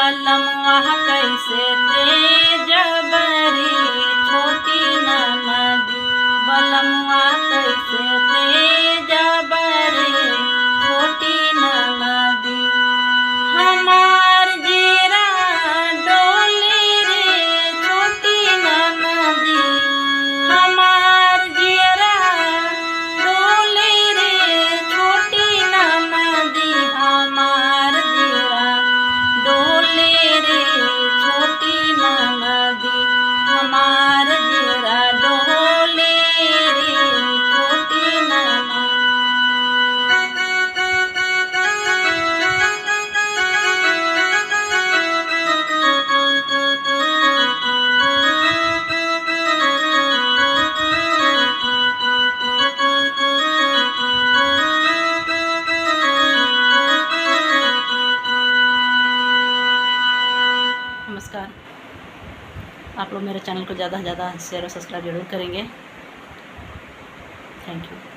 बलमुआ कैसे तेज बरी छोटी ननदी, बलमुआ कैसे तेज बरी छोटी ननदी। हमार जीरा डोली रे छोटी ननदी, हमार जीरा डोली रे छोटी ननदी, हमार जीरा डोली रे छोटी ननदी, हमार जीरा डोली रे छोटी ननदी। नमस्कार, आप लोग मेरे चैनल को ज़्यादा से ज़्यादा शेयर और सब्सक्राइब जरूर करेंगे। Thank you.